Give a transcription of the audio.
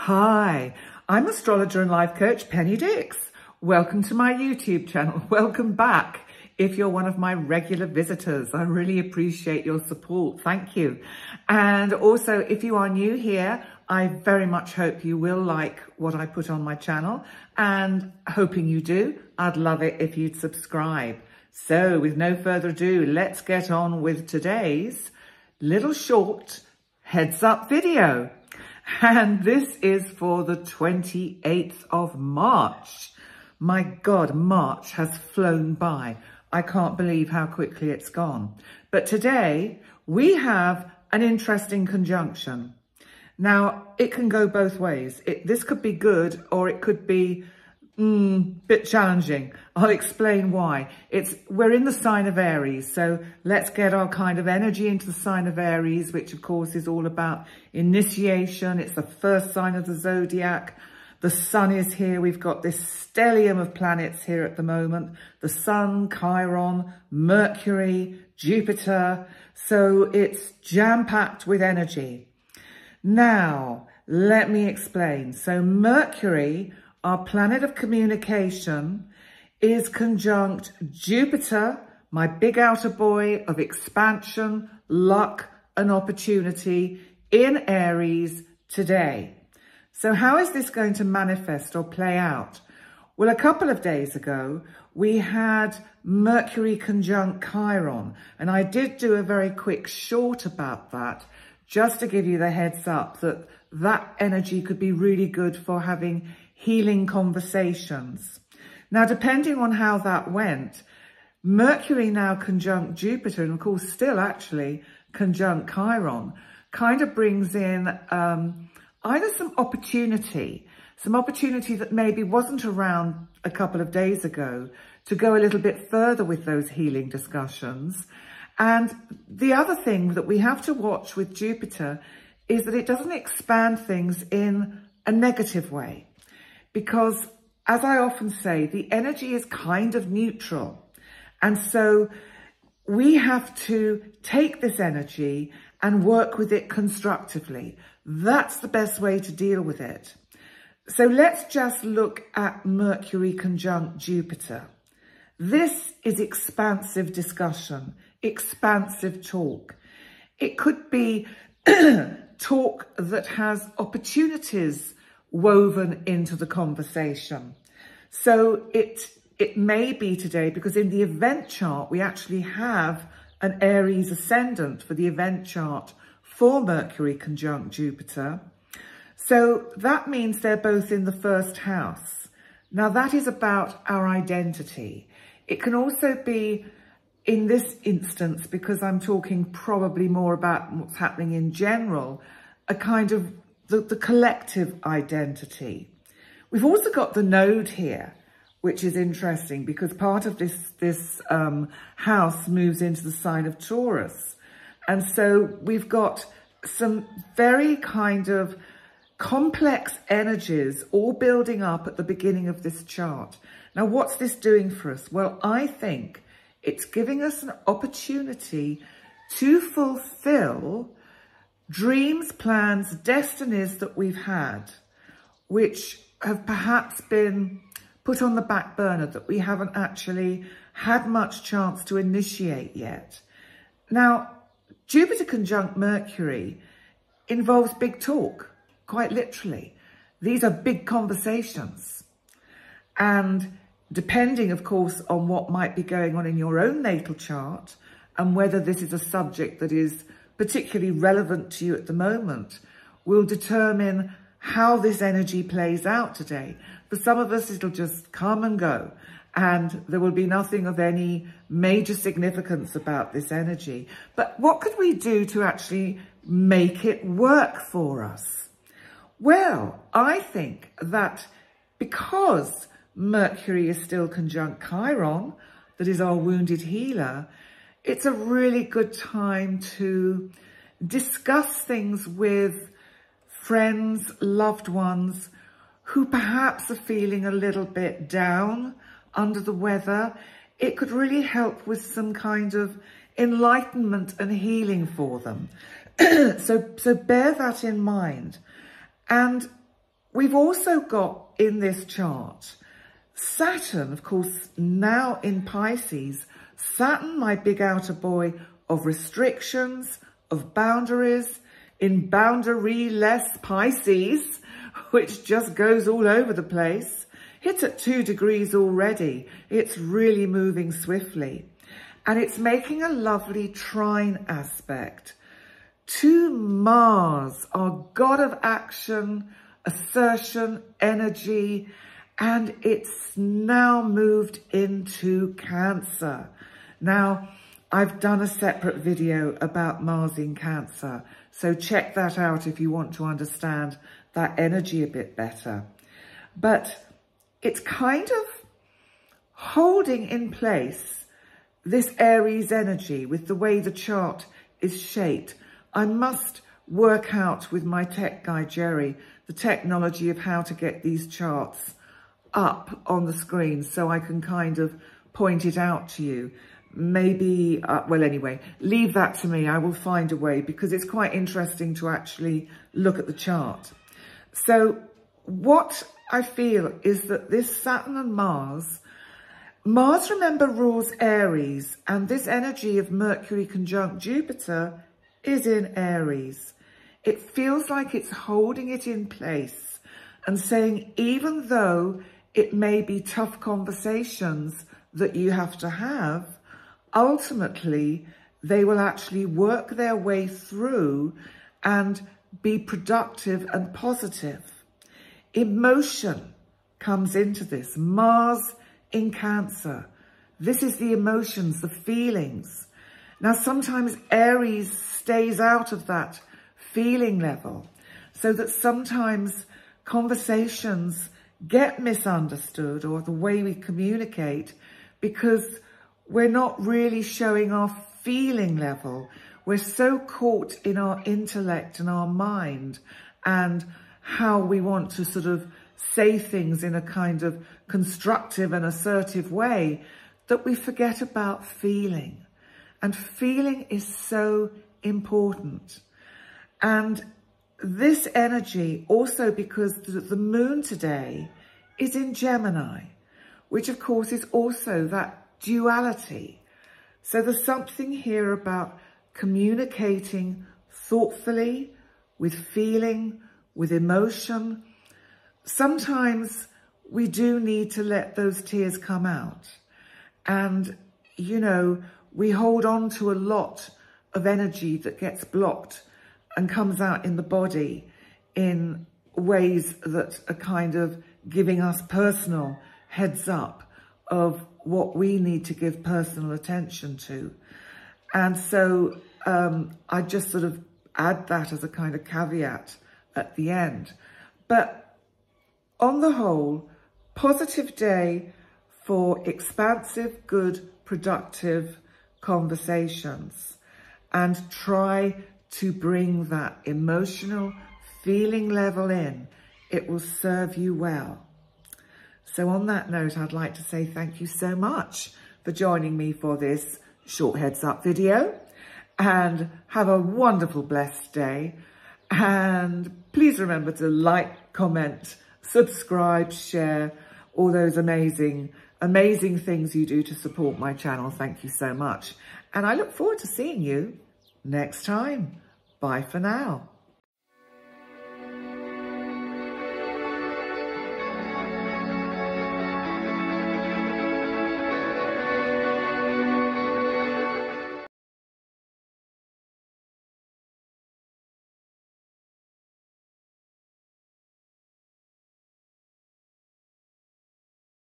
Hi, I'm astrologer and life coach Penny Dix. Welcome to my YouTube channel. Welcome back if you're one of my regular visitors. I really appreciate your support. Thank you. And also, if you are new here, I very much hope you will like what I put on my channel, and hoping you do, I'd love it if you'd subscribe. So with no further ado, let's get on with today's little short heads up video. And this is for the 28th of March. My God, March has flown by. I can't believe how quickly it's gone. But today we have an interesting conjunction. Now, it can go both ways. This could be good, or it could be a bit challenging. I'll explain why. We're in the sign of Aries, so let's get our kind of energy into the sign of Aries, which of course is all about initiation. It's the first sign of the zodiac. The sun is here. We've got this stellium of planets here at the moment. The sun, Chiron, Mercury, Jupiter. So it's jam-packed with energy. Now, let me explain. So Mercury, our planet of communication, is conjunct Jupiter, my big outer boy of expansion, luck and opportunity, in Aries today. So how is this going to manifest or play out? Well, a couple of days ago, we had Mercury conjunct Chiron, and I did do a very quick short about that, just to give you the heads up that that energy could be really good for having healing conversations. Now, depending on how that went, Mercury now conjunct Jupiter, and of course still actually conjunct Chiron, kind of brings in either some opportunity that maybe wasn't around a couple of days ago, to go a little bit further with those healing discussions. And the other thing that we have to watch with Jupiter is that it doesn't expand things in a negative way. Because, as I often say, the energy is kind of neutral. And so we have to take this energy and work with it constructively. That's the best way to deal with it. So let's just look at Mercury conjunct Jupiter. This is expansive discussion, expansive talk. It could be talk that has opportunities woven into the conversation. So it may be today, because in the event chart, we actually have an Aries ascendant for the event chart for Mercury conjunct Jupiter. So that means they're both in the first house. Now that is about our identity. It can also be, in this instance, because I'm talking probably more about what's happening in general, a kind of the collective identity. We've also got the node here, which is interesting because part of this house moves into the sign of Taurus. And so we've got some very kind of complex energies all building up at the beginning of this chart. Now, what's this doing for us? Well, I think it's giving us an opportunity to fulfill dreams, plans, destinies that we've had, which have perhaps been put on the back burner, that we haven't actually had much chance to initiate yet. Now, Jupiter conjunct Mercury involves big talk, quite literally. These are big conversations. And depending, of course, on what might be going on in your own natal chart and whether this is a subject that is particularly relevant to you at the moment, will determine how this energy plays out today. For some of us, it'll just come and go, and there will be nothing of any major significance about this energy. But what could we do to actually make it work for us? Well, I think that because Mercury is still conjunct Chiron, that is our wounded healer, it's a really good time to discuss things with friends, loved ones, who perhaps are feeling a little bit down, under the weather. It could really help with some kind of enlightenment and healing for them. So bear that in mind. And we've also got in this chart, Saturn, of course, now in Pisces. Saturn, my big outer boy of restrictions, of boundaries, in boundary-less Pisces, which just goes all over the place. It's at 2 degrees already. It's really moving swiftly. And it's making a lovely trine aspect to Mars, our god of action, assertion, energy, and it's now moved into Cancer. Now, I've done a separate video about Mars in Cancer, so check that out if you want to understand that energy a bit better. But it's kind of holding in place this Aries energy with the way the chart is shaped. I must work out with my tech guy, Jerry, the technology of how to get these charts up on the screen so I can kind of point it out to you. Maybe, well, anyway, leave that to me. I will find a way because it's quite interesting to actually look at the chart. So what I feel is that this Saturn and Mars, remember, rules Aries, and this energy of Mercury conjunct Jupiter is in Aries. It feels like it's holding it in place and saying, even though it may be tough conversations that you have to have, ultimately, they will actually work their way through and be productive and positive. Emotion comes into this. Mars in Cancer. This is the emotions, the feelings. Now, sometimes Aries stays out of that feeling level, so that sometimes conversations get misunderstood, or the way we communicate, because we're not really showing our feeling level. We're so caught in our intellect and our mind and how we want to sort of say things in a kind of constructive and assertive way that we forget about feeling. And feeling is so important. And this energy also, because the moon today is in Gemini, which of course is also that duality. So there's something here about communicating thoughtfully, with feeling, with emotion. Sometimes we do need to let those tears come out. And, you know, we hold on to a lot of energy that gets blocked and comes out in the body in ways that are kind of giving us personal heads up of what we need to give personal attention to. And so I just sort of add that as a kind of caveat at the end. But on the whole, positive day for expansive, good, productive conversations, and try to bring that emotional feeling level in. It will serve you well. So on that note, I'd like to say thank you so much for joining me for this short heads up video, and have a wonderful, blessed day. And please remember to like, comment, subscribe, share, all those amazing things you do to support my channel. Thank you so much. And I look forward to seeing you next time. Bye for now.